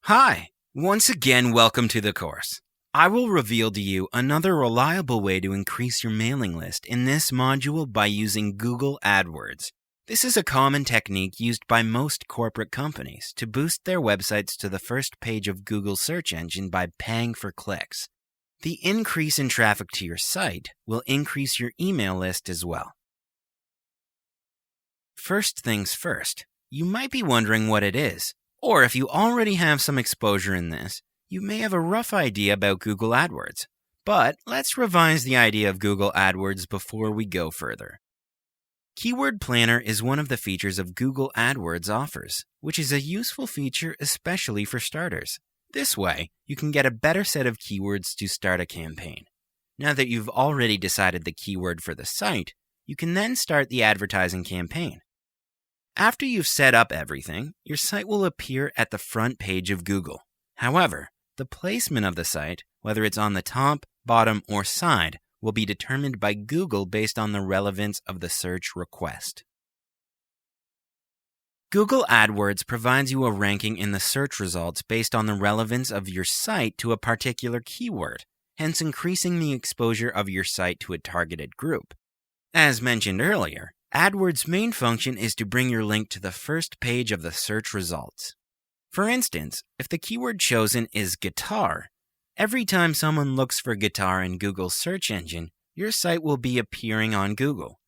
Hi! Once again, welcome to the course. I will reveal to you another reliable way to increase your mailing list in this module by using Google AdWords. This is a common technique used by most corporate companies to boost their websites to the first page of Google's search engine by paying for clicks. The increase in traffic to your site will increase your email list as well. First things first, you might be wondering what it is. Or if you already have some exposure in this, you may have a rough idea about Google AdWords. But let's revise the idea of Google AdWords before we go further. Keyword Planner is one of the features of Google AdWords offers, which is a useful feature especially for starters. This way, you can get a better set of keywords to start a campaign. Now that you've already decided the keyword for the site, you can then start the advertising campaign. After you've set up everything, your site will appear at the front page of Google. However, the placement of the site, whether it's on the top, bottom, or side, will be determined by Google based on the relevance of the search request. Google AdWords provides you a ranking in the search results based on the relevance of your site to a particular keyword, hence increasing the exposure of your site to a targeted group. As mentioned earlier, AdWords' main function is to bring your link to the first page of the search results. For instance, if the keyword chosen is guitar, every time someone looks for guitar in Google's search engine, your site will be appearing on Google.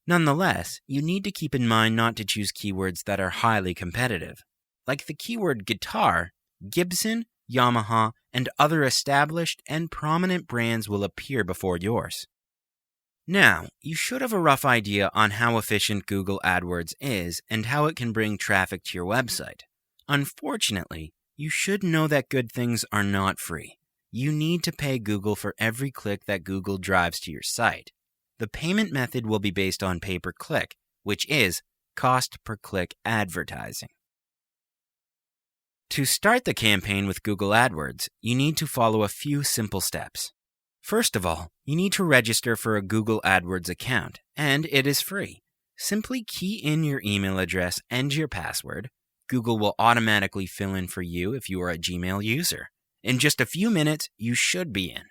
Nonetheless, you need to keep in mind not to choose keywords that are highly competitive. Like the keyword guitar, Gibson, Yamaha, and other established and prominent brands will appear before yours. Now, you should have a rough idea on how efficient Google AdWords is and how it can bring traffic to your website. Unfortunately, you should know that good things are not free. You need to pay Google for every click that Google drives to your site. The payment method will be based on pay-per-click, which is cost-per-click advertising. To start the campaign with Google AdWords, you need to follow a few simple steps. First of all, you need to register for a Google AdWords account, and it is free. Simply key in your email address and your password. Google will automatically fill in for you if you are a Gmail user. In just a few minutes, you should be in.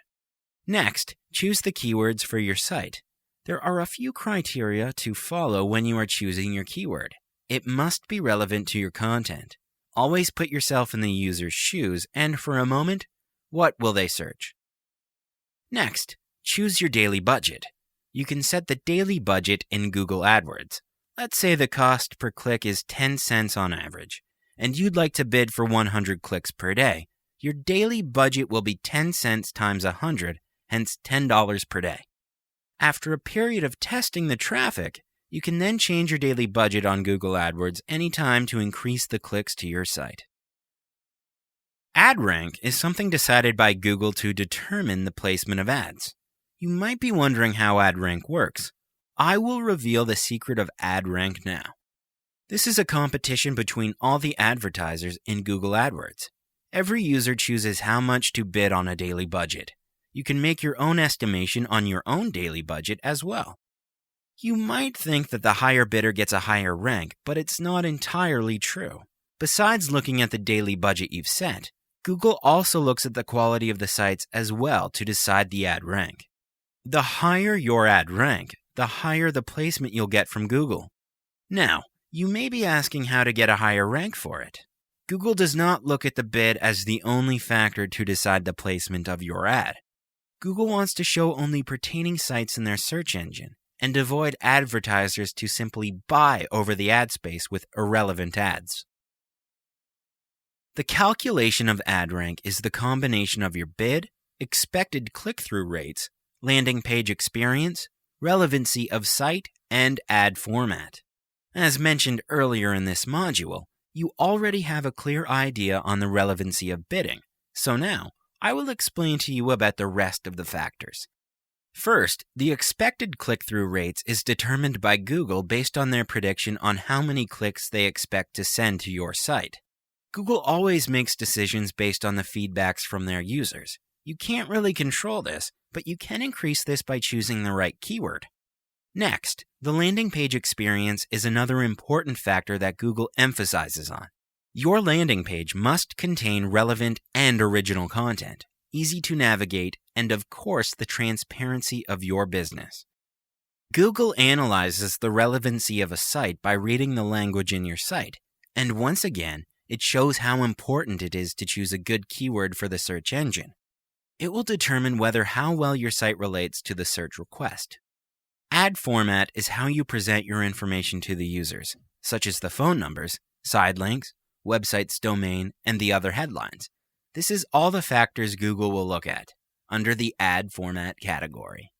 Next, choose the keywords for your site. There are a few criteria to follow when you are choosing your keyword. It must be relevant to your content. Always put yourself in the user's shoes, and for a moment, what will they search? Next, choose your daily budget. You can set the daily budget in Google AdWords. Let's say the cost per click is 10 cents on average, and you'd like to bid for 100 clicks per day. Your daily budget will be 10 cents times 100, hence $10 per day. After a period of testing the traffic, you can then change your daily budget on Google AdWords anytime to increase the clicks to your site. Ad rank is something decided by Google to determine the placement of ads. You might be wondering how ad rank works. I will reveal the secret of ad rank now. This is a competition between all the advertisers in Google AdWords. Every user chooses how much to bid on a daily budget. You can make your own estimation on your own daily budget as well. You might think that the higher bidder gets a higher rank, but it's not entirely true. Besides looking at the daily budget you've set, Google also looks at the quality of the sites as well to decide the ad rank. The higher your ad rank, the higher the placement you'll get from Google. Now, you may be asking how to get a higher rank for it. Google does not look at the bid as the only factor to decide the placement of your ad. Google wants to show only pertaining sites in their search engine and avoid advertisers to simply buy over the ad space with irrelevant ads. The calculation of ad rank is the combination of your bid, expected click-through rates, landing page experience, relevancy of site, and ad format. As mentioned earlier in this module, you already have a clear idea on the relevancy of bidding, so now I will explain to you about the rest of the factors. First, the expected click-through rates is determined by Google based on their prediction on how many clicks they expect to send to your site. Google always makes decisions based on the feedbacks from their users. You can't really control this, but you can increase this by choosing the right keyword. Next, the landing page experience is another important factor that Google emphasizes on. Your landing page must contain relevant and original content, easy to navigate, and of course, the transparency of your business. Google analyzes the relevancy of a site by reading the language in your site, and once again, it shows how important it is to choose a good keyword for the search engine. It will determine how well your site relates to the search request. Ad format is how you present your information to the users, such as the phone numbers, side links, website's domain, and the other headlines. This is all the factors Google will look at under the ad format category.